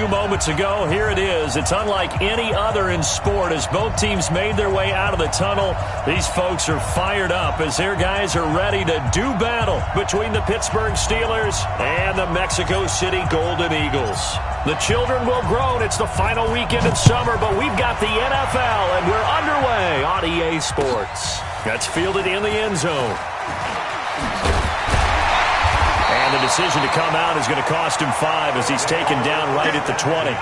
few moments ago. Here it is. It's unlike any other in sport as both teams made their way out of the tunnel. These folks are fired up as their guys are ready to do battle between the Pittsburgh Steelers and the Mexico City Golden Eagles. The children will groan. It's the final weekend of summer, but we've got the NFL, and we're underway on EA Sports. That's fielded in the end zone. And the decision to come out is going to cost him 5 as he's taken down right at the 20.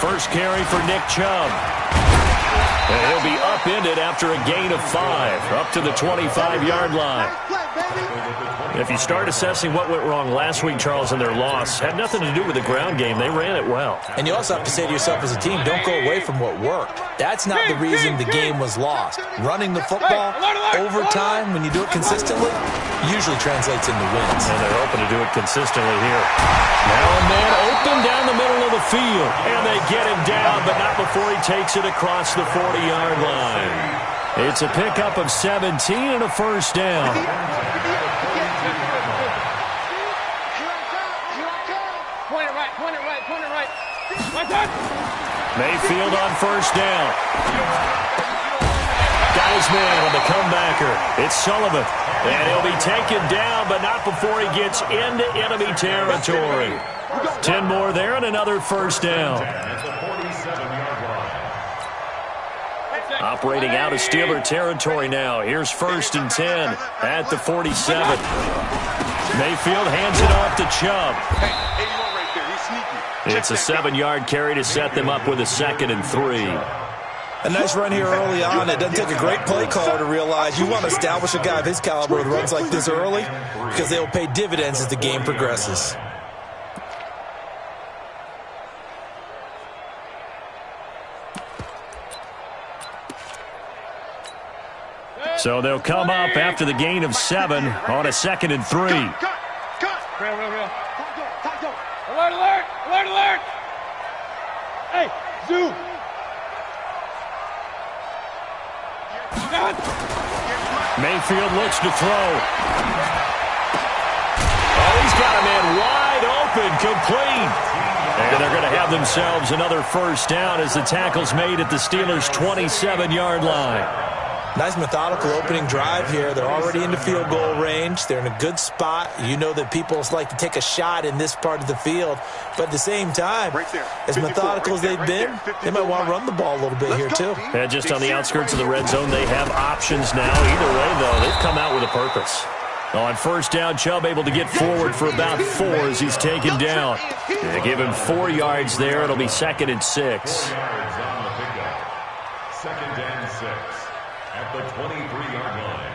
First carry for Nick Chubb. And he'll be upended after a gain of 5, up to the 25-yard line. If you start assessing what went wrong last week, Charles, in their loss, had nothing to do with the ground game. They ran it well. And you also have to say to yourself as a team, don't go away from what worked. That's not the reason the game was lost. Running the football over time, when you do it consistently, usually translates into wins. And they're hoping to do it consistently here. Now a man open down the middle of the field. And they get him down, but not before he takes it across the 40-yard line. It's a pickup of 17 and a first down. Mayfield on first down. Got his man on the comebacker. It's Sullivan. And he'll be taken down, but not before he gets into enemy territory. 10 more there and another first down. Operating out of Steeler territory now. Here's 1st and 10 at the 47. Mayfield hands it off to Chubb. It's a 7-yard carry to set them up with a 2nd and 3. A nice run here early on. It doesn't take a great play caller to realize you want to establish a guy of his caliber with runs like this early because they will pay dividends as the game progresses. So they'll come up after the gain of 7 on a 2nd and 3. Alert, alert, alert, alert. Hey, zoom. Mayfield looks to throw. Oh, he's got a man wide open, complete. And they're going to have themselves another first down as the tackle's made at the Steelers' 27-yard line. Nice methodical opening drive here. They're already into field goal range. They're in a good spot. You know that people like to take a shot in this part of the field. But at the same time, as methodical as they've been, they might want to run the ball a little bit here too. Yeah, just on the outskirts of the red zone, they have options now. Either way, though, they've come out with a purpose. On first down, Chubb able to get forward for about 4 as he's taken down. They give him 4 yards there. It'll be 2nd and 6. 2nd and 6 at the 23-yard line.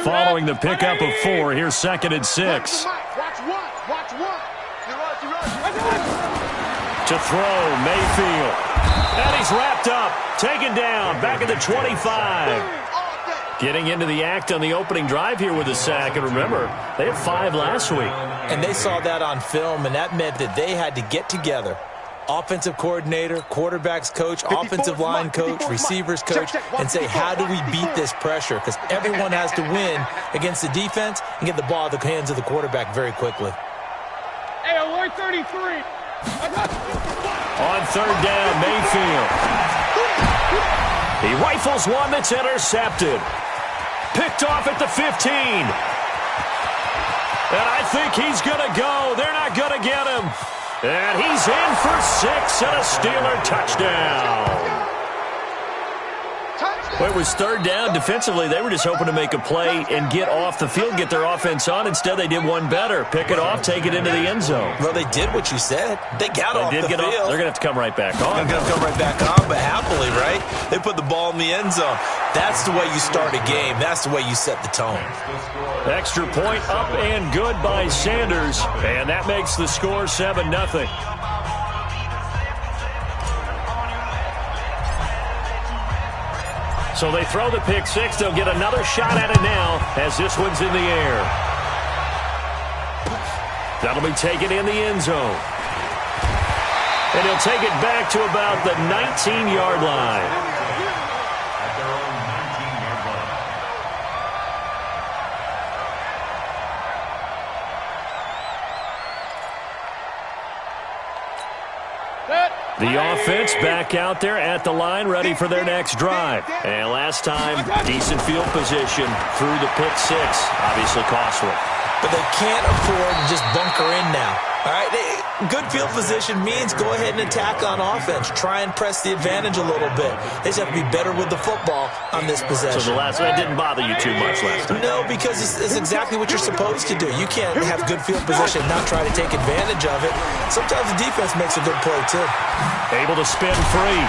Following the pickup of 4, here's 2nd and 6. To throw, Mayfield. And he's wrapped up, taken down, back at the 25. Getting into the act on the opening drive here with a sack. And remember, they had 5 last week. And they saw that on film, and that meant that they had to get together. Offensive coordinator, quarterback's coach, offensive line coach, receivers coach, and say, how do we beat this pressure? Because everyone has to win against the defense and get the ball out of the hands of the quarterback very quickly. Hey, alert 33. On 3rd down, Mayfield. He rifles one that's intercepted. Picked off at the 15. And I think he's going to go. They're not going to get him. And he's in for 6 and a Steeler touchdown. Well, it was third down. Defensively, they were just hoping to make a play and get off the field, get their offense on. Instead, they did one better. Pick it off, take it into the end zone. Well, they did what you said. They got off the field. They're going to have to come right back on. They're going to come right back on, but happily, right? They put the ball in the end zone. That's the way you start a game. That's the way you set the tone. Extra point up and good by Sanders. And that makes the score 7-0. So they throw the pick six. They'll get another shot at it now as this one's in the air. That'll be taken in the end zone. And he'll take it back to about the 19-yard line. At their own 19-yard line. The offense back out there at the line, ready for their next drive. And last time, decent field position through the pick six. Obviously costly. But they can't afford to just bunker in now. All right, good field position means go ahead and attack on offense. Try and press the advantage a little bit. They just have to be better with the football on this possession. So the last one didn't bother you too much last time? No, because it's exactly what you're supposed to do. You can't have good field position and not try to take advantage of it. Sometimes the defense makes a good play, too. Able to spin free.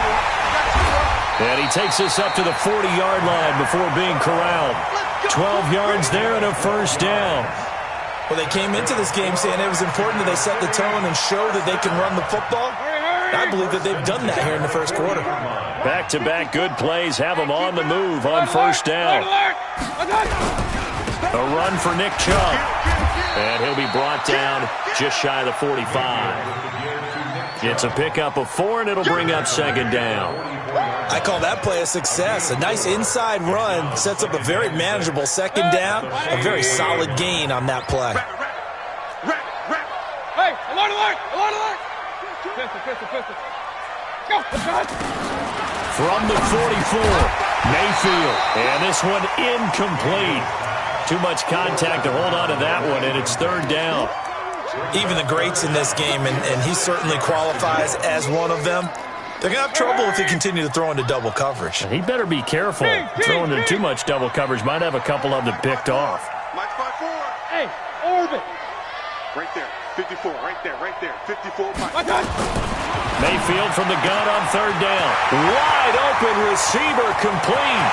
And he takes us up to the 40-yard line before being corralled. 12 yards there and a first down. Well, they came into this game saying it was important that they set the tone and show that they can run the football. I believe that they've done that here in the first quarter. Back-to-back good plays have them on the move on first down. A run for Nick Chubb. And he'll be brought down just shy of the 45. It's a pickup of 4, and it'll bring up second down. I call that play a success. A nice inside run sets up a very manageable second down. A very solid gain on that play. Hey, alert, alert, alert, alert. Pistol. Go. From the 44, Mayfield. And this one incomplete. Too much contact to hold on to that one, and it's third down. Even the greats in this game, and he certainly qualifies as one of them, they're going to have trouble if they continue to throw into double coverage. He better be careful. Throwing into too much double coverage might have a couple of them picked off. Mike 5-4. Hey, orbit. Right there. 54. Right there. 54. Mayfield from the gun on third down. Wide open receiver complete.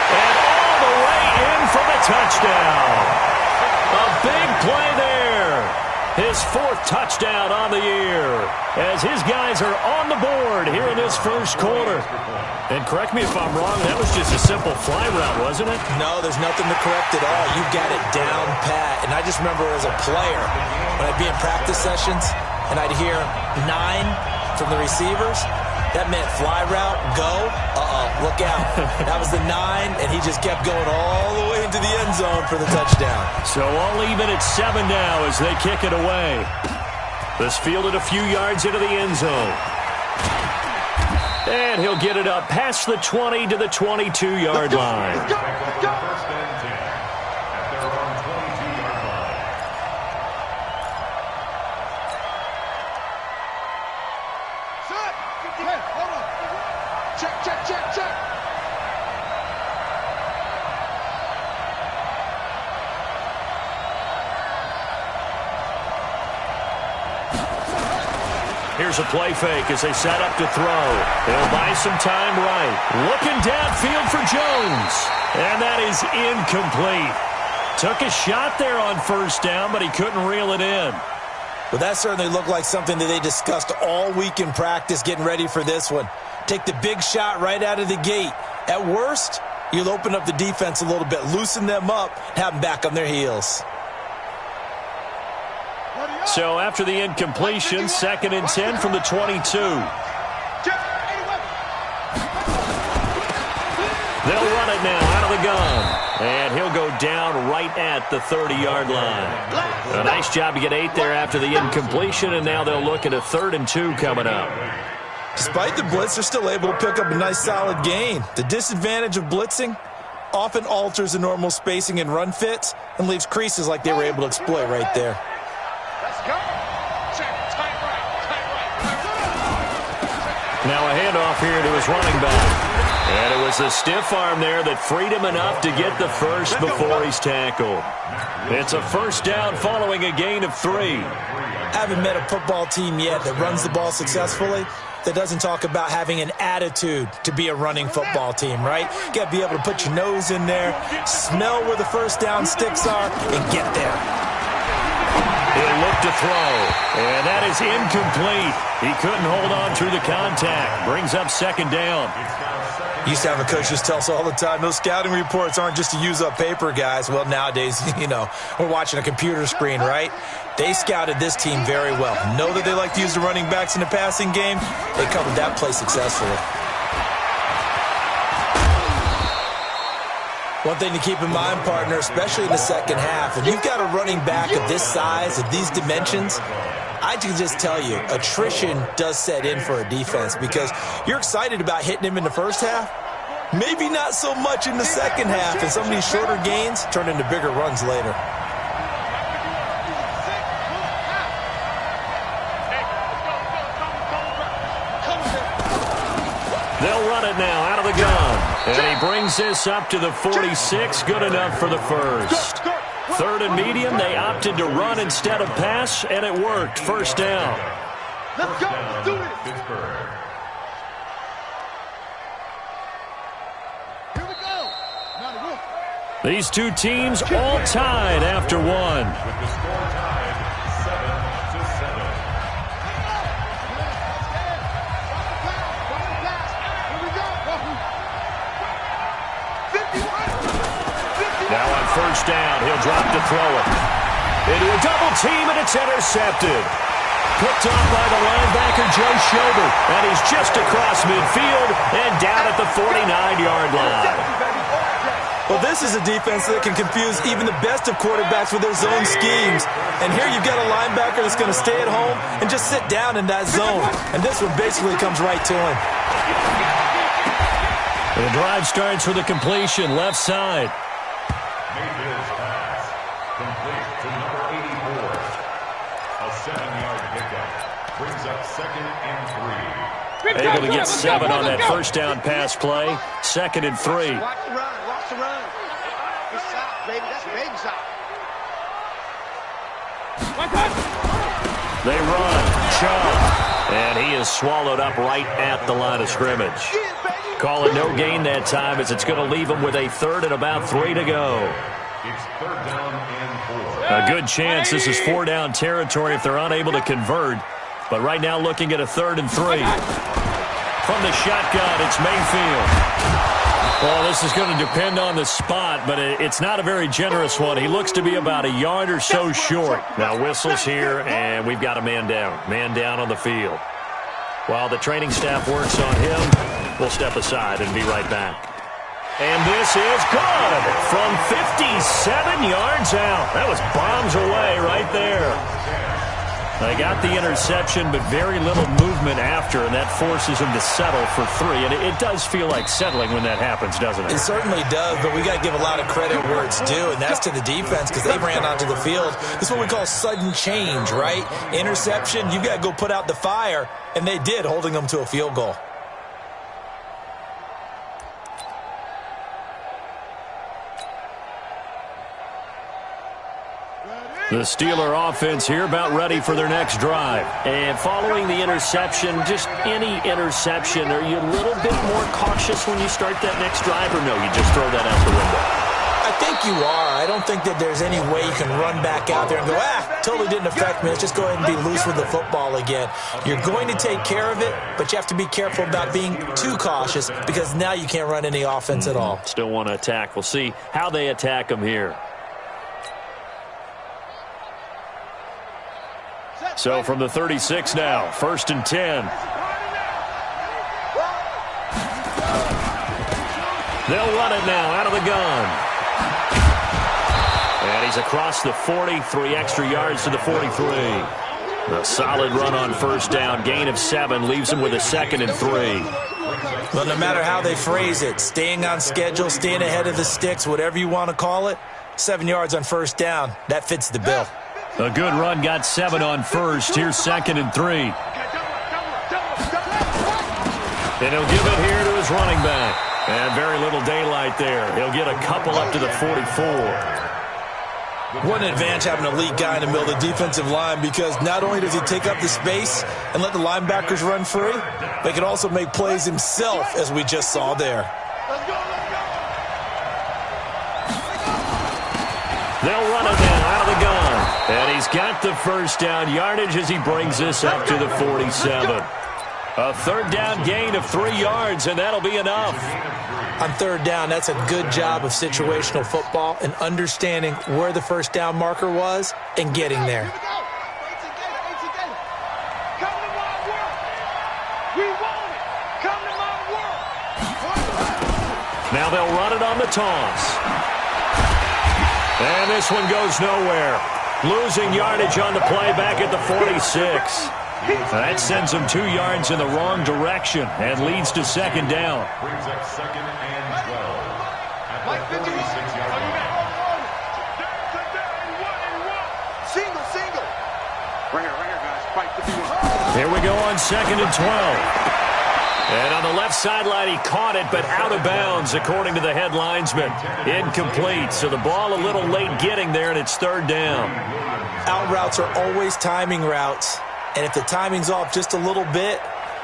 And all the way in for the touchdown. A big play there. His 4th touchdown on the year as his guys are on the board here in this first quarter. And correct me if I'm wrong, that was just a simple fly route, wasn't it? No, there's nothing to correct at all. You got it down pat. And I just remember as a player, when I'd be in practice sessions and I'd hear 9 from the receivers, that meant fly route, go, look out. That was the 9, and he just kept going all the way into the end zone for the touchdown. So all even at 7 now as they kick it away. This fielded a few yards into the end zone. And he'll get it up past the 20 to the 22-yard line. First and 10 at their own 22-yard line. Shut. Hey, hold on. Check. Here's a play fake as they set up to throw. They'll buy some time right. Looking downfield for Jones. And that is incomplete. Took a shot there on first down, but he couldn't reel it in. Well, that certainly looked like something that they discussed all week in practice getting ready for this one. Take the big shot right out of the gate. At worst, you'll open up the defense a little bit, loosen them up, have them back on their heels. So after the incompletion, 2nd and 10 from the 22. They'll run it now out of the gun. And he'll go down right at the 30-yard line. A nice job to get 8 there after the incompletion, and now they'll look at a 3rd and 2 coming up. Despite the blitz, they're still able to pick up a nice solid gain. The disadvantage of blitzing often alters the normal spacing and run fits and leaves creases like they were able to exploit right there. Let's go. Check. Tight right. Now a handoff here to his running back. And it was the stiff arm there that freed him enough to get the first before he's tackled. It's a first down following a gain of 3. Haven't met a football team yet that runs the ball successfully that doesn't talk about having an attitude to be a running football team, right? You got to be able to put your nose in there, smell where the first down sticks are, and get there. He'll look to throw, and that is incomplete. He couldn't hold on through the contact. Brings up second down. Used to have a coach just tell us all the time, those scouting reports aren't just to use up paper, guys. Well, nowadays, we're watching a computer screen, right? They scouted this team very well. Know that they like to use the running backs in the passing game. They covered that play successfully. One thing to keep in mind, partner, especially in the second half, if you've got a running back of this size, of these dimensions, I can just tell you, attrition does set in for a defense because you're excited about hitting him in the first half. Maybe not so much in the second half, and some of these shorter gains turn into bigger runs later. They'll run it now out of the gun. And he brings this up to the 46. Good enough for the first. Third and medium, they opted to run instead of pass, and it worked. First down. Let's go. Let's do it. Pittsburgh. Here we go. Now the roof. These two teams all tied after one. With the score tied 7-7. Now on first down, he'll drop to throw it. Into a double team, and it's intercepted. Picked off by the linebacker, Joe Schobert. And he's just across midfield and down at the 49-yard line. Well, this is a defense that can confuse even the best of quarterbacks with their zone schemes. And here you've got a linebacker that's going to stay at home and just sit down in that zone. And this one basically comes right to him. The drive starts with a completion, left side. Mayfield's pass complete to number 84. A 7-yard pickup brings up 2nd and 3. Able to get 7 on that first down pass play. 2nd and 3. Watch the run. Watch the run. It's south, baby. That's baby south. They run. Chubb. And he is swallowed up right at the line of scrimmage. Call it no gain that time as it's going to leave him with a 3rd and about 3 to go. It's 3rd down and 4. A good chance this is 4-down territory if they're unable to convert. But right now looking at a 3rd and 3. From the shotgun, it's Mayfield. Well, this is going to depend on the spot, but it's not a very generous one. He looks to be about a yard or so short. Now whistles here, and we've got a man down. Man down on the field. While the training staff works on him, we'll step aside and be right back. And this is good from 57 yards out. That was bombs away right there. They got the interception, but very little movement after, and that forces them to settle for 3. And it does feel like settling when that happens, doesn't it? It certainly does, but we got to give a lot of credit where it's due, and that's to the defense because they ran onto the field. This is what we call sudden change, right? Interception, you got to go put out the fire, and they did, holding them to a field goal. The Steeler offense here about ready for their next drive. And following the interception, just any interception, are you a little bit more cautious when you start that next drive, or no, you just throw that out the window? I think you are. I don't think that there's any way you can run back out there and go, totally didn't affect me. Let's just go ahead and be loose with the football again. You're going to take care of it, but you have to be careful about being too cautious because now you can't run any offense at all. Still want to attack. We'll see how they attack them here. So from the 36 now, 1st and 10. They'll run it now out of the gun. And he's across the 40, 3 extra yards to the 43. A solid run on first down, gain of 7, leaves him with a 2nd and 3. Well, no matter how they phrase it, staying on schedule, staying ahead of the sticks, whatever you want to call it, 7 yards on first down, that fits the bill. A good run, got 7 on first. Here's 2nd and 3. And he'll give it here to his running back. And very little daylight there. He'll get a couple up to the 44. What an advantage having an elite guy in the middle of the defensive line, because not only does he take up the space and let the linebackers run free, but he can also make plays himself, as we just saw there. They'll run it now out of the gun. And he's got the first down yardage as he brings this up to the 47. A third down gain of 3 yards, and that'll be enough. On third down, that's a good job of situational football and understanding where the first down marker was and getting there. Now they'll run it on the toss. And this one goes nowhere. Losing yardage on the play back at the 46. That sends him 2 yards in the wrong direction and leads to second down. Brings up second and 12 at the 46-yard line. Single. Right here, guys. Fight 51. Here we go on second and 12. And on the left sideline, he caught it, but out of bounds, according to the head linesman. Incomplete, so the ball a little late getting there, and it's third down. Out routes are always timing routes, and if the timing's off just a little bit,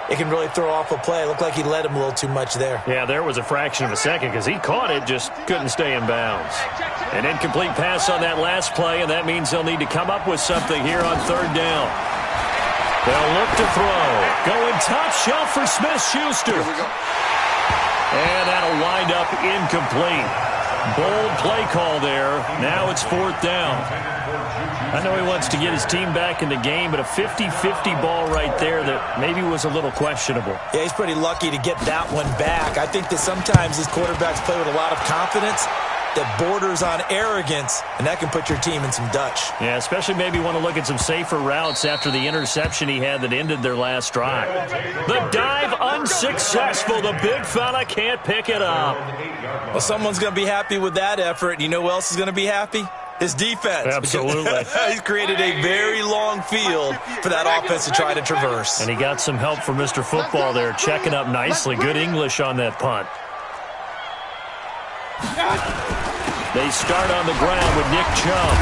it can really throw off a play. It looked like he led him a little too much there. Yeah, there was a fraction of a second because he caught it, just couldn't stay in bounds. An incomplete pass on that last play, and that means they'll need to come up with something here on third down. They'll look to throw. Going top shelf for Smith-Schuster. And that'll wind up incomplete. Bold play call there. Now it's fourth down. I know he wants to get his team back in the game, but a 50-50 ball right there that maybe was a little questionable. Yeah, he's pretty lucky to get that one back. I think that sometimes these quarterbacks play with a lot of confidence that borders on arrogance, and that can put your team in some Dutch. Yeah, especially maybe want to look at some safer routes after the interception he had that ended their last drive. The dive unsuccessful. The big fella can't pick it up. Well, someone's going to be happy with that effort. You know who else is going to be happy? His defense. Absolutely. He's created a very long field for that offense to try to traverse. And he got some help from Mr. Football there, checking up nicely. Good English on that punt. They start on the ground with Nick Chubb.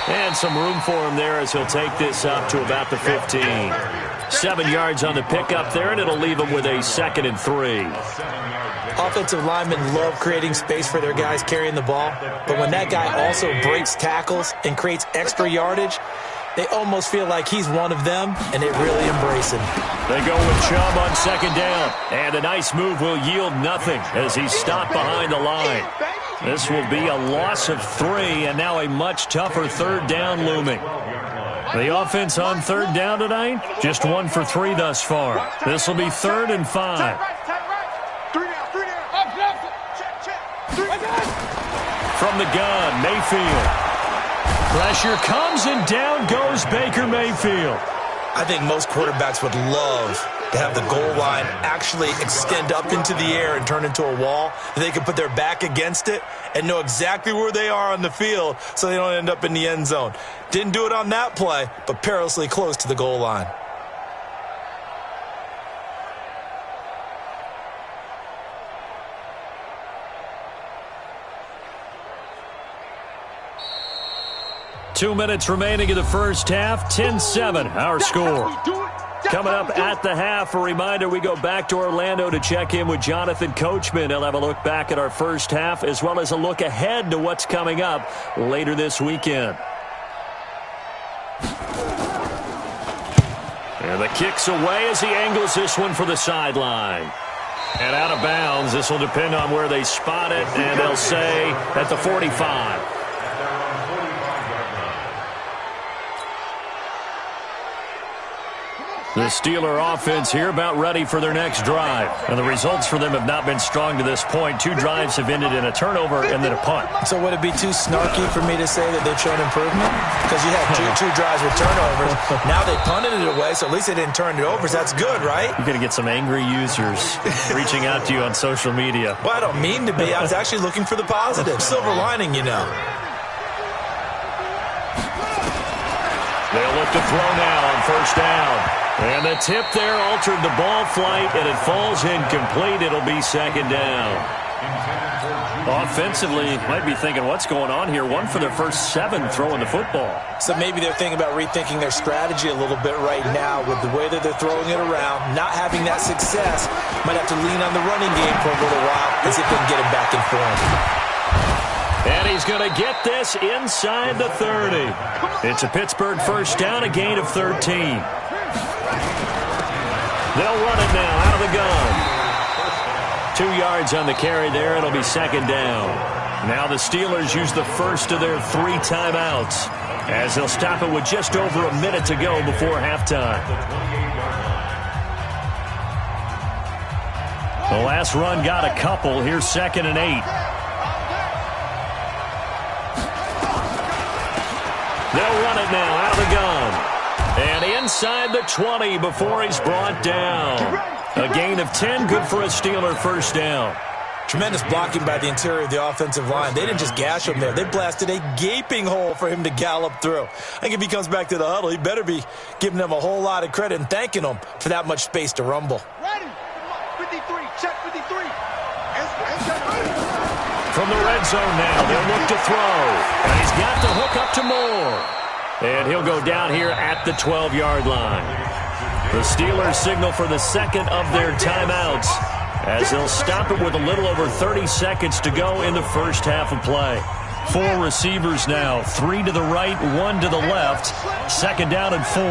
And some room for him there as he'll take this up to about the 15. 7 yards on the pickup there, and it'll leave him with a 2nd and 3. Offensive linemen love creating space for their guys carrying the ball, but when that guy also breaks tackles and creates extra yardage, they almost feel like he's one of them, and they really embrace him. They go with Chubb on second down, and a nice move will yield nothing as he's stopped behind the line. This will be a loss of 3, and now a much tougher third down looming. The offense on third down tonight, just 1 for 3 thus far. This will be 3rd and 5. From the gun, Mayfield. Pressure comes, and down goes Baker Mayfield. I think most quarterbacks would love to have the goal line actually extend up into the air and turn into a wall. They can put their back against it and know exactly where they are on the field so they don't end up in the end zone. Didn't do it on that play, but perilously close to the goal line. Two minutes remaining in the first half. 10-7, our score. Coming up at the half, a reminder, we go back to Orlando to check in with Jonathan Coachman. He'll have a look back at our first half as well as a look ahead to what's coming up later this weekend. And the kick's away as he angles this one for the sideline. And out of bounds. This will depend on where they spot it, and they'll say at the 45. The Steeler offense here about ready for their next drive. And the results for them have not been strong to this point. 2 drives have ended in a turnover and then a punt. So would it be too snarky for me to say that they've shown improvement? Because you had two drives with turnovers. Now they punted it away, so at least they didn't turn it over. So that's good, right? You're going to get some angry users reaching out to you on social media. Well, I don't mean to be. I was actually looking for the positive. Silver lining, you know. They'll look to throw now on first down. And the tip there altered the ball flight, and it falls incomplete. It'll be second down. Offensively, might be thinking, what's going on here? 1 for their first 7 throwing the football. So maybe they're thinking about rethinking their strategy a little bit right now with the way that they're throwing it around, not having that success. Might have to lean on the running game for a little while and see if they can get him back in form. And he's going to get this inside the 30. It's a Pittsburgh first down, a gain of 13. They'll run it now out of the gun. 2 yards on the carry there. It'll be second down. Now the Steelers use the first of their 3 timeouts as they'll stop it with just over a minute to go before halftime. The last run got a couple. Here's 2nd and 8. They'll run it now out of the gun. And inside the 20 before he's brought down. A gain of 10, good for a Steeler first down. Tremendous blocking by the interior of the offensive line. They didn't just gash him there. They blasted a gaping hole for him to gallop through. I think if he comes back to the huddle, he better be giving them a whole lot of credit and thanking them for that much space to rumble. Ready. 53. Check 53. From the red zone now, they'll look to throw. And he's got the hook up to Moore. And he'll go down here at the 12-yard line. The Steelers signal for the second of their timeouts as they'll stop it with a little over 30 seconds to go in the first half of play. 4 receivers now, 3 to the right, 1 to the left. Second down and 4.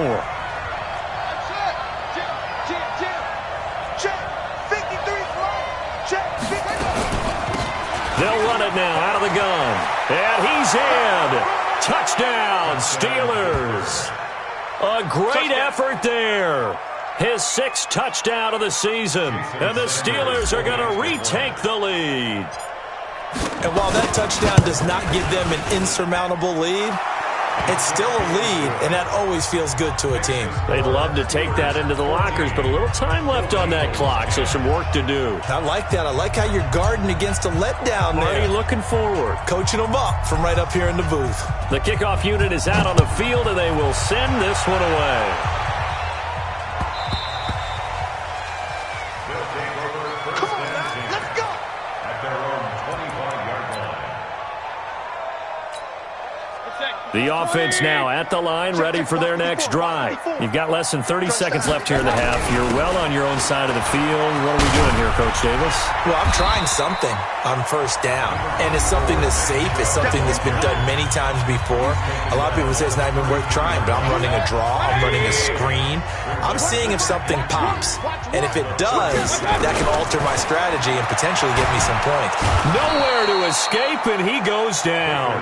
They'll run it now out of the gun. And he's in. Touchdown, Steelers. A great effort there. His 6th touchdown of the season. And the Steelers are going to retake the lead. And while that touchdown does not give them an insurmountable lead, it's still a lead, and that always feels good to a team. They'd love to take that into the lockers, but a little time left on that clock, so some work to do. I like that. I like how you're guarding against a letdown there. Already looking forward. Coaching them up from right up here in the booth. The kickoff unit is out on the field, and they will send this one away. Come on, now. Let's go. At their own 25-yard line. The offense now at the line, ready for their next drive. You've got less than 30 seconds left here in the half. You're well on your own side of the field. What are we doing here, Coach Davis? Well, I'm trying something on first down, and it's something that's safe. It's something that's been done many times before. A lot of people say it's not even worth trying, but I'm running a draw. I'm running a screen. I'm seeing if something pops, and if it does, that can alter my strategy and potentially get me some points. Nowhere to escape, and he goes down.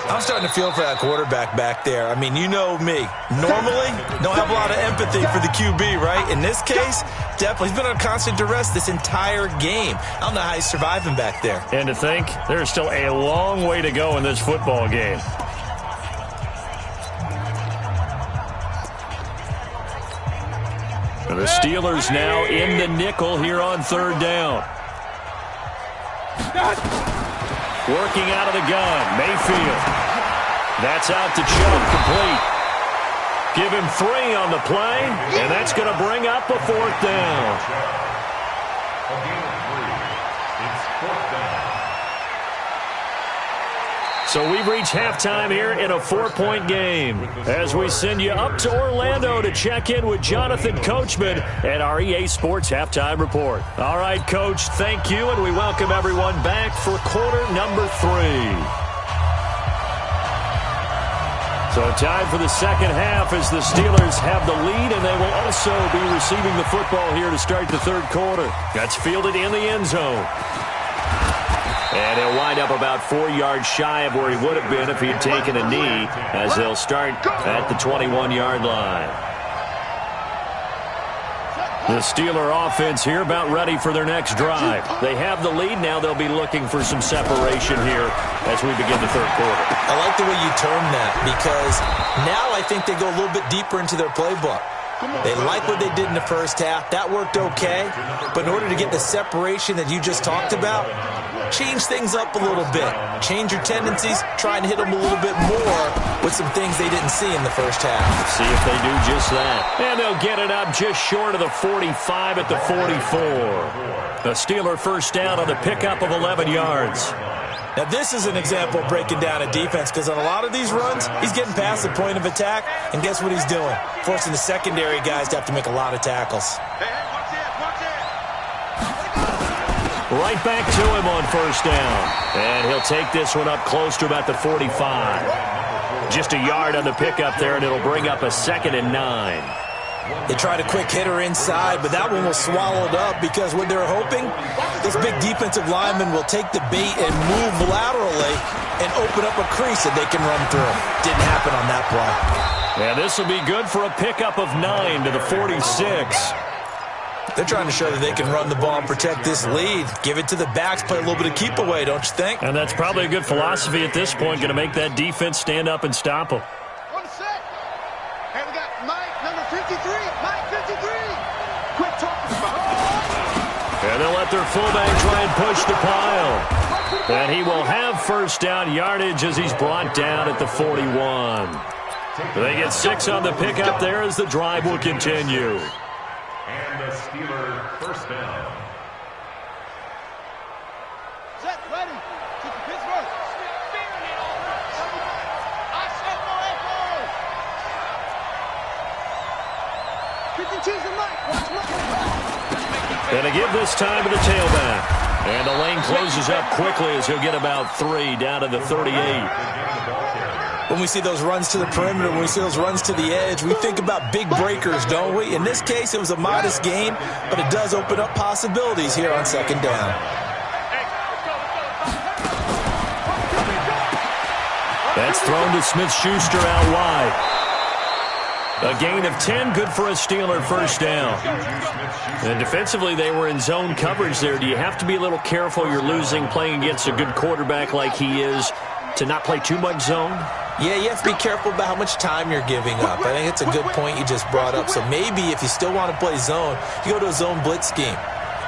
I'm starting to feel for that quarterback back there. I mean, you know me. Normally, don't have a lot of empathy for the QB, right? In this case, definitely. He's been on constant duress this entire game. I don't know how he's surviving back there. And to think, there's still a long way to go in this football game. The Steelers now in the nickel here on third down. Working out of the gun, Mayfield. That's out to Chubb, complete. Give him 3 on the play, and that's going to bring up a 4th down. A gain of 3. It's 4th down. So we've reached halftime here in a 4-point game as we send you up to Orlando to check in with Jonathan Coachman at our EA Sports Halftime Report. All right, Coach, thank you, and we welcome everyone back for quarter number 3. So time for the second half as the Steelers have the lead, and they will also be receiving the football here to start the third quarter. That's fielded in the end zone. And he'll wind up about 4 yards shy of where he would have been if he had taken a knee, as they'll start at the 21-yard line. The Steeler offense here about ready for their next drive. They have the lead. Now they'll be looking for some separation here as we begin the third quarter. I like the way you term that, because now I think they go a little bit deeper into their playbook. They like what they did in the first half. That worked okay. But in order to get the separation that you just talked about, change things up a little bit. Change your tendencies. Try and hit them a little bit more with some things they didn't see in the first half. See if they do just that. And they'll get it up just short of the 45 at the 44. The Steeler first down on the pickup of 11 yards. Now, this is an example of breaking down a defense because on a lot of these runs, he's getting past the point of attack, and guess what he's doing? Forcing the secondary guys to have to make a lot of tackles. Right back to him on first down. And he'll take this one up close to about the 45. Just a yard on the pickup there, and it'll bring up a 2nd and 9. They tried a quick hitter inside, but that one was swallowed up because what they're hoping, this big defensive lineman will take the bait and move laterally and open up a crease that they can run through. Didn't happen on that play. And this will be good for a pickup of 9 to the 46. They're trying to show that they can run the ball and protect this lead. Give it to the backs, play a little bit of keep away, don't you think? And that's probably a good philosophy at this point, going to make that defense stand up and stop them. And they'll let their fullback try and push the pile. And he will have first down yardage as he's brought down at the 41. They get 6 on the pickup there as the drive will continue. And the Steeler first down. Set, ready. Keep the Pittsburgh. And to give this time to the tailback. And the lane closes up quickly as he'll get about 3 down to the 38. When we see those runs to the perimeter, when we see those runs to the edge, we think about big breakers, don't we? In this case, it was a modest gain, but it does open up possibilities here on second down. That's thrown to Smith-Schuster out wide. A gain of 10, good for a Steeler first down. And defensively, they were in zone coverage there. Do you have to be a little careful? You're losing, playing against a good quarterback like he is, to not play too much zone? Yeah, you have to be careful about how much time you're giving up. I think it's a good point you just brought up. So maybe if you still want to play zone, you go to a zone blitz scheme.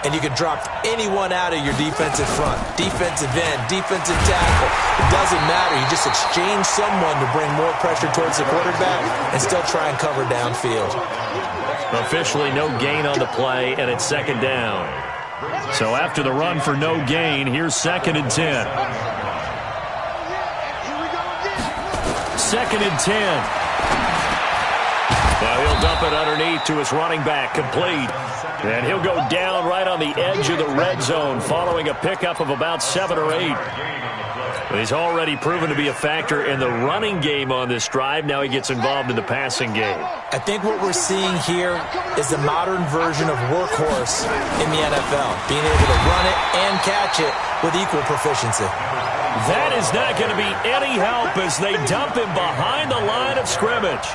And you can drop anyone out of your defensive front. Defensive end, defensive tackle. It doesn't matter. You just exchange someone to bring more pressure towards the quarterback and still try and cover downfield. Officially no gain on the play, and it's second down. So after the run for no gain, here's 2nd and 10. 2nd and 10. Now he'll dump it underneath to his running back, complete. And he'll go down right on the edge of the red zone following a pickup of about 7 or 8. He's already proven to be a factor in the running game on this drive. Now he gets involved in the passing game. I think what we're seeing here is the modern version of workhorse in the NFL, being able to run it and catch it with equal proficiency. That is not going to be any help as they dump him behind the line of scrimmage.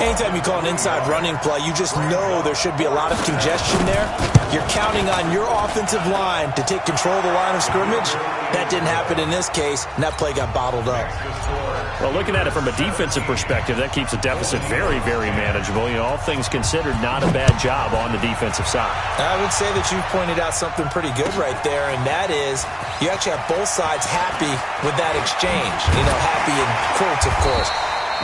Anytime you call an inside running play, you just know there should be a lot of congestion there. You're counting on your offensive line to take control of the line of scrimmage. That didn't happen in this case, and that play got bottled up. Well, looking at it from a defensive perspective, that keeps the deficit very, very manageable. You know, all things considered, not a bad job on the defensive side. I would say that you've pointed out something pretty good right there, and that is you actually have both sides happy with that exchange. You know, happy in quotes, of course.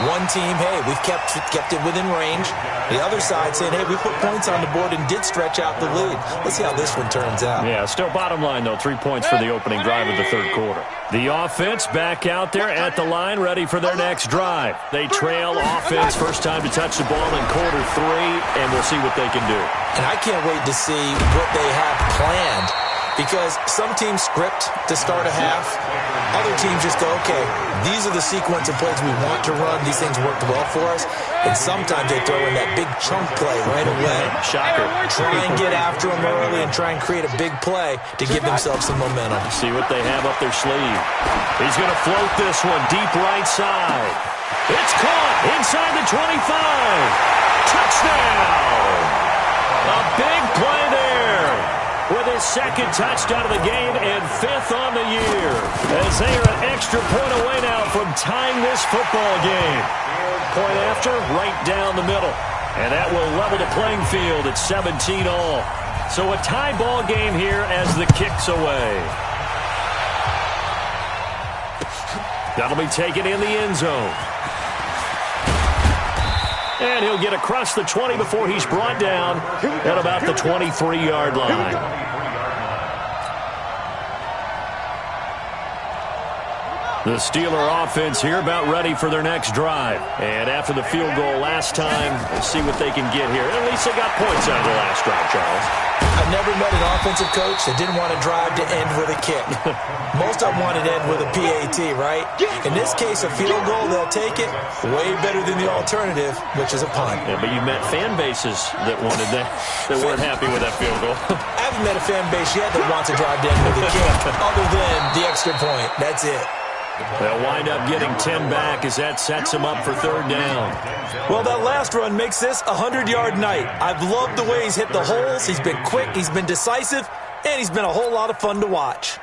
One team, hey, we've kept it within range. The other side saying, hey, we put points on the board and did stretch out the lead. Let's see how this one turns out. Yeah, still bottom line, though, 3 points for the opening drive of the third quarter. The offense back out there at the line, ready for their next drive. They trail offense, first time to touch the ball in quarter 3, and we'll see what they can do. And I can't wait to see what they have planned. Because some teams script to start a half. Other teams just go, okay, these are the sequence of plays we want to run. These things worked well for us. And sometimes they throw in that big chunk play right away. Shocker. Try and get after them early and try and create a big play to give themselves some momentum. See what they have up their sleeve. He's going to float this one deep right side. It's caught inside the 25. Touchdown. A big play there. With his second touchdown of the game and 5th on the year. As they are an extra point away now from tying this football game. Point after, right down the middle. And that will level the playing field at 17 all. So a tie ball game here as the kick's away. That'll be taken in the end zone. And he'll get across the 20 before he's brought down at about the 23-yard line. The Steeler offense here about ready for their next drive. And after the field goal last time, we'll see what they can get here. At least they got points out of the last drive, Charles. I've never met an offensive coach that didn't want to drive to end with a kick. Most of them wanted to end with a PAT, right? In this case, a field goal, they'll take it. Way better than the alternative, which is a punt. Yeah, but you met fan bases that wanted that weren't happy with that field goal. I haven't met a fan base yet that wants to drive to end with a kick, other than the extra point. That's it. They'll wind up getting 10 back as that sets them up for third down. Well, that last run makes this a 100-yard night. I've loved the way he's hit the holes. He's been quick, he's been decisive, and he's been a whole lot of fun to watch.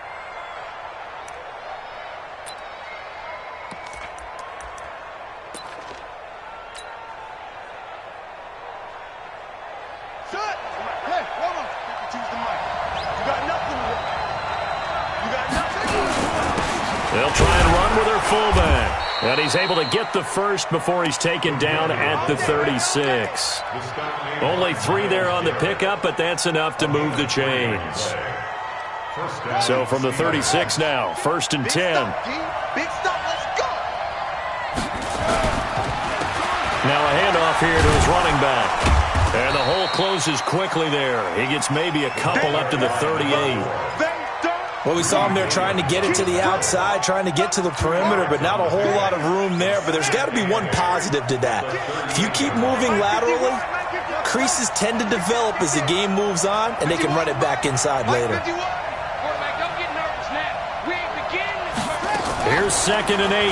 They'll try and run with their fullback. And he's able to get the first before he's taken down at the 36. Only 3 there on the pickup, but that's enough to move the chains. So from the 36 now, 1st and 10. Big stop, let's go. Now a handoff here to his running back. And the hole closes quickly there. He gets maybe a couple up to the 38. Well, we saw him there trying to get it to the outside, trying to get to the perimeter, but not a whole lot of room there. But there's got to be one positive to that. If you keep moving laterally, creases tend to develop as the game moves on, and they can run it back inside later. Here's 2nd and 8.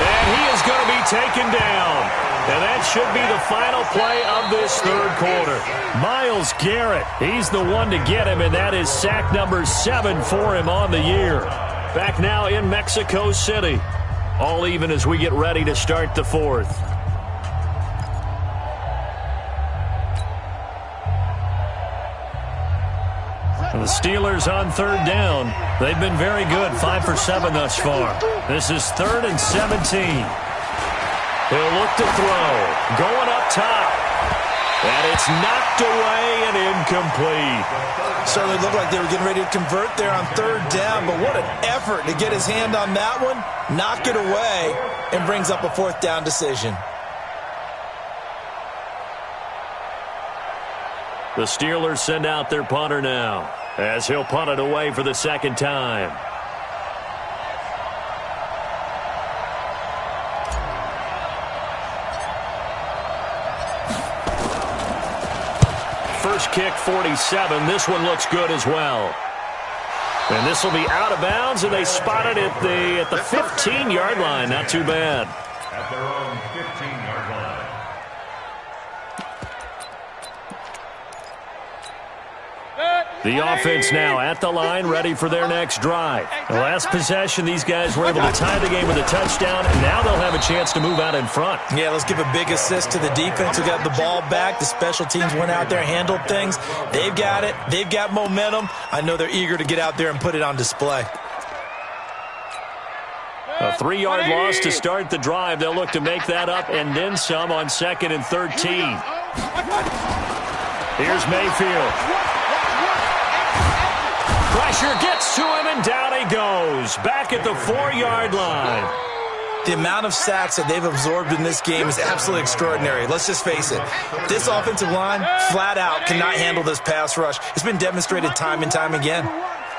And he is going to be taken down. And that should be the final play of this third quarter. Myles Garrett, he's the one to get him, and that is sack number 7 for him on the year. Back now in Mexico City. All even as we get ready to start the fourth. The Steelers on third down. They've been very good, 5 for 7 thus far. This is 3rd and 17. He'll look to throw. Going up top. And it's knocked away and incomplete. Certainly looked like they were getting ready to convert there on 3rd down, but what an effort to get his hand on that one, knock it away, and brings up a 4th down decision. The Steelers send out their punter now, as he'll punt it away for the 2nd time. First kick, 47. This one looks good as well. And this will be out of bounds, and they spot it at the 15-yard line. Not too bad. At their own 15-yard line. The offense now at the line, ready for their next drive. The last possession, these guys were able to tie the game with a touchdown, and now they'll have a chance to move out in front. Yeah, let's give a big assist to the defense who got the ball back. The special teams went out there, handled things. They've got it. They've got momentum. I know they're eager to get out there and put it on display. A 3-yard loss to start the drive. They'll look to make that up and then some on 2nd and 13. Here's Mayfield. Pressure gets to him, and down he goes. Back at the 4-yard line. The amount of sacks that they've absorbed in this game is absolutely extraordinary. Let's just face it. This offensive line, flat out, cannot handle this pass rush. It's been demonstrated time and time again.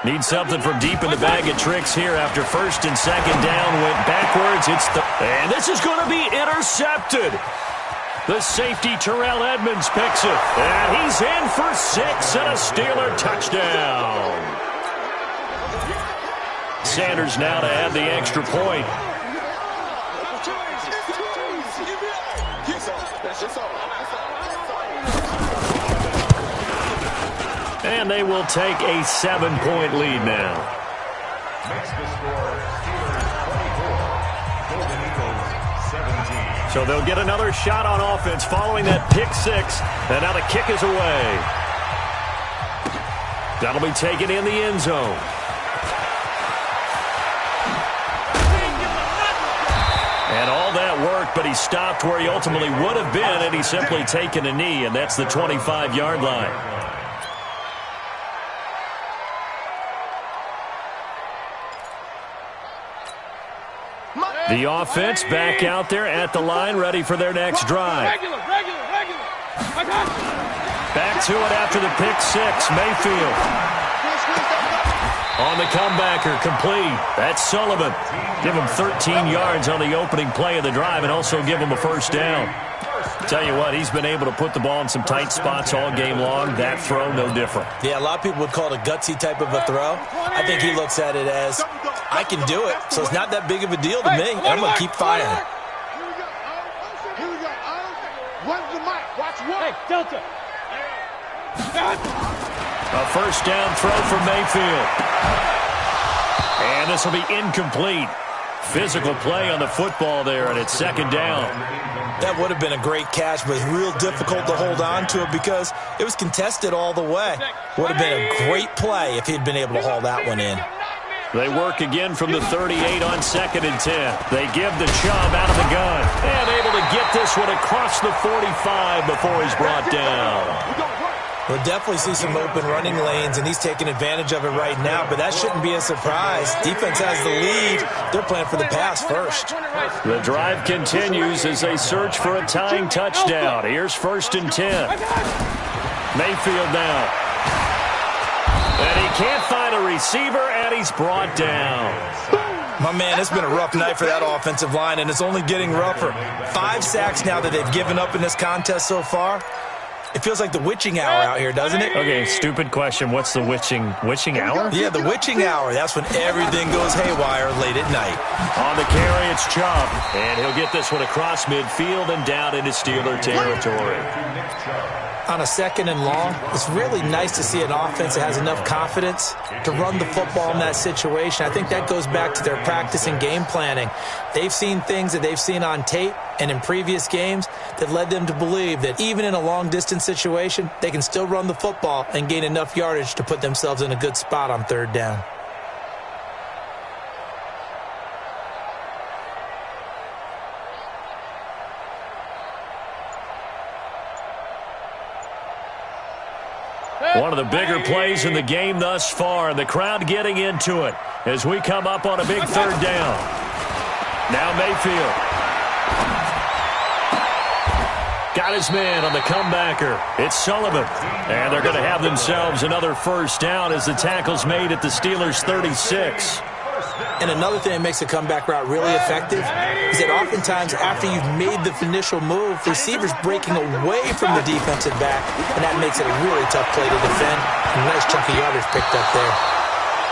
Need something from deep in the bag of tricks here after 1st and 2nd down. Went backwards. And this is going to be intercepted. The safety, Terrell Edmonds, picks it. And he's in for 6 and a Steeler touchdown. Sanders now to add the extra point. And they will take a 7-point lead now. Makes the score Steelers 24, Golden Eagles 17. So they'll get another shot on offense following that pick six. And now the kick is away. That'll be taken in the end zone. And all that worked, but he stopped where he ultimately would have been, and he's simply taken a knee, and that's the 25-yard line. The offense back out there at the line, ready for their next drive. Back to it after the pick six. Mayfield on the comebacker, complete. That's Sullivan. Give him 13 yards on the opening play of the drive and also give him a first down. Tell you what, he's been able to put the ball in some tight spots all game long. That throw, no different. Yeah, a lot of people would call it a gutsy type of a throw. I think he looks at it as, I can do it, so it's not that big of a deal to me. I'm going to keep firing. Here we go. One's the mic. Watch one. Hey, Delta. A first down throw from Mayfield. And this will be incomplete. Physical play on the football there, and it's second down. That would have been a great catch, but it's real difficult to hold on to it because it was contested all the way. Would have been a great play if he'd been able to haul that one in. They work again from the 38 on 2nd and 10. They give the Chubb out of the gun. And able to get this one across the 45 before he's brought down. We'll definitely see some open running lanes, and he's taking advantage of it right now, but that shouldn't be a surprise. Defense has the lead. They're playing for the pass first. The drive continues as they search for a tying touchdown. Here's 1st and 10. Mayfield now. And he can't find a receiver, and he's brought down. My man, it's been a rough night for that offensive line, and it's only getting rougher. 5 sacks now that they've given up in this contest so far. It feels like the witching hour out here, doesn't it? Okay, stupid question. What's the witching hour? Yeah, the witching hour. That's when everything goes haywire late at night. On the carry, it's Chubb. And he'll get this one across midfield and down into Steeler territory. On a 2nd and long, it's really nice to see an offense that has enough confidence to run the football in that situation. I think that goes back to their practice and game planning. They've seen things that they've seen on tape and in previous games that led them to believe that even in a long-distance situation, they can still run the football and gain enough yardage to put themselves in a good spot on 3rd down. One of the bigger plays in the game thus far, and the crowd getting into it as we come up on a big 3rd down. Now Mayfield. Got his man on the comebacker. It's Sullivan. And they're going to have themselves another first down as the tackle's made at the Steelers' 36. And another thing that makes a comeback route really effective is that oftentimes after you've made the initial move, receivers breaking away from the defensive back, and that makes it a really tough play to defend. A nice chunk of yardage picked up there.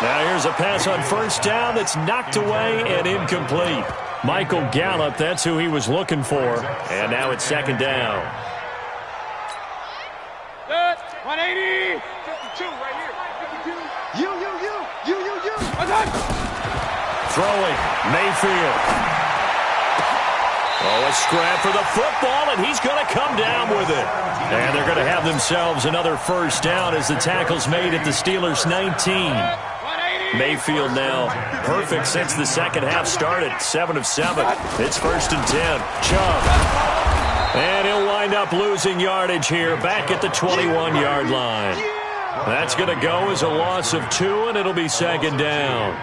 Now here's a pass on first down that's knocked away and incomplete. Michael Gallup, that's who he was looking for. And now it's 2nd down. 180. 52 right here. 52. You. Throwing, Mayfield. Oh, a scrap for the football, and he's going to come down with it. And they're going to have themselves another first down as the tackle's made at the Steelers' 19. Mayfield now perfect since the second half started. 7 of 7. It's 1st and 10. Chubb. And he'll wind up losing yardage here back at the 21-yard line. That's going to go as a loss of 2, and it'll be 2nd down.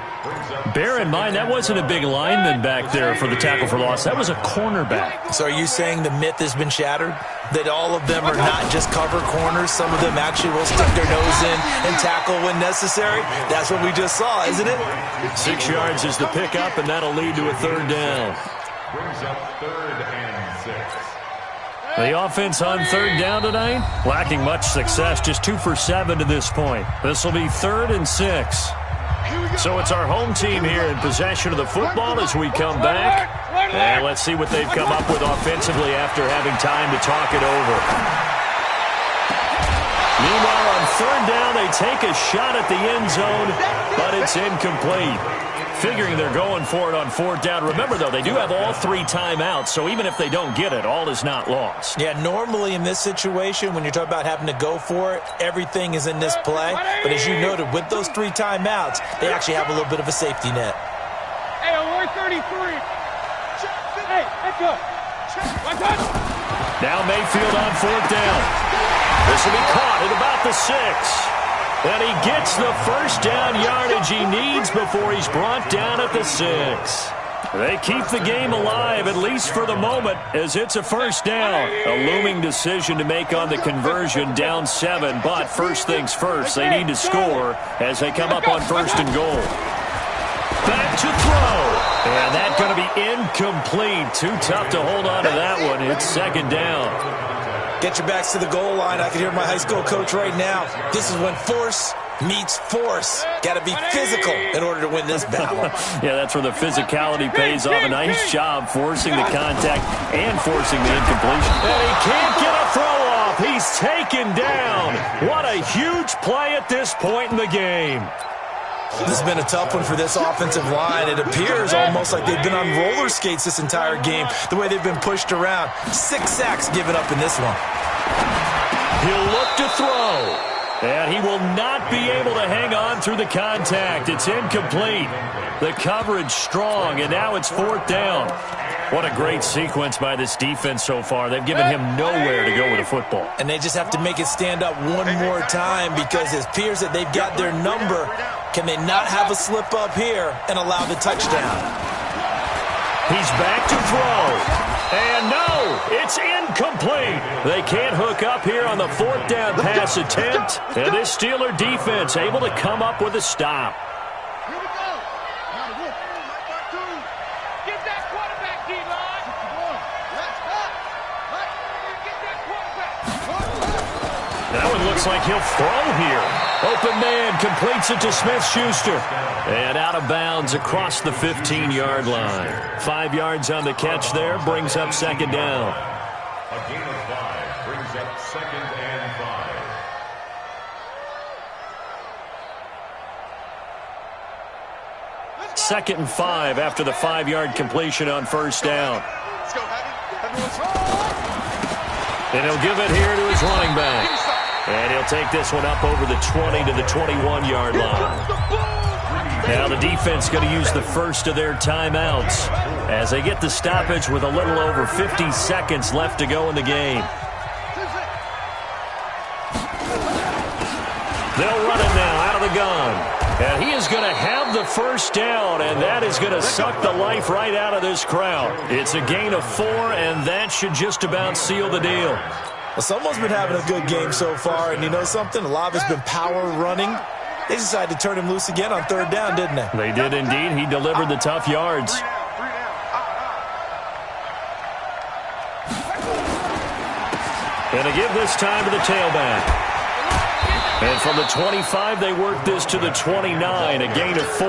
Bear in mind, that wasn't a big lineman back there for the tackle for loss. That was a cornerback. So are you saying the myth has been shattered? That all of them are not just cover corners? Some of them actually will stick their nose in and tackle when necessary? That's what we just saw, isn't it? 6 yards is the pickup, and that'll lead to a 3rd down. Brings up 3rd and 6. The offense on 3rd down tonight, lacking much success, just 2 for 7 to this point. This will be 3rd and 6. So it's our home team here in possession of the football as we come back. And let's see what they've come up with offensively after having time to talk it over. Meanwhile, on third down, they take a shot at the end zone, but it's incomplete. Figuring they're going for it on fourth down. Remember, though, they do have all 3 timeouts, so even if they don't get it, all is not lost. Yeah, normally in this situation, when you're talking about having to go for it, everything is in this play. But as you noted, with those 3 timeouts, they actually have a little bit of a safety net. Hey, on 133. Hey, let's go. Now Mayfield on fourth down. This will be caught at about the 6. And he gets the first down yardage he needs before he's brought down at the 6. They keep the game alive, at least for the moment, as it's a first down. A looming decision to make on the conversion, down 7. But first things first, they need to score as they come up on first and goal. Back to throw. And that's going to be incomplete. Too tough to hold on to that one. It's second down. Get your backs to the goal line. I can hear my high school coach right now. This is when force meets force. Got to be physical in order to win this battle. Yeah, that's where the physicality pays off. A nice job forcing the contact and forcing the incompletion. And he can't get a throw off. He's taken down. What a huge play at this point in the game. This has been a tough one for this offensive line. It appears almost like they've been on roller skates this entire game, the way they've been pushed around. 6 sacks given up in this one. He'll look to throw. And he will not be able to hang on through the contact. It's incomplete. The coverage strong, and now it's fourth down. What a great sequence by this defense so far. They've given him nowhere to go with the football. And they just have to make it stand up one more time because it appears that they've got their number. Can they not have a slip up here and allow the touchdown? He's back to throw. And no, it's incomplete. They can't hook up here on the fourth down pass attempt. And this Steeler defense able to come up with a stop. That one looks like he'll throw here. Open man completes it to Smith-Schuster. And out of bounds across the 15-yard line. 5 yards on the catch there, brings up second down. A gain of 5 brings up second and 5. Second and 5 after the 5-yard completion on first down. And he'll give it here to his running back. And he'll take this one up over the 20 to the 21-yard line. Now the defense going to use the first of their timeouts as they get the stoppage with a little over 50 seconds left to go in the game. They'll run it now out of the gun. And he is going to have the first down, and that is going to suck the life right out of this crowd. It's a gain of 4, and that should just about seal the deal. Well, someone's been having a good game so far, and you know something? A lot of it's been power running. They decided to turn him loose again on third down, didn't they? They did indeed. He delivered the tough yards. And to give this time to the tailback. And from the 25, they work this to the 29, a gain of 4.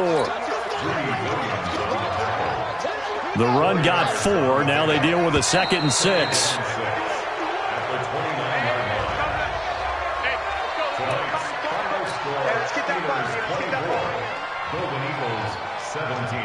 The run got 4. Now they deal with a 2nd and 6. Golden Eagles 17.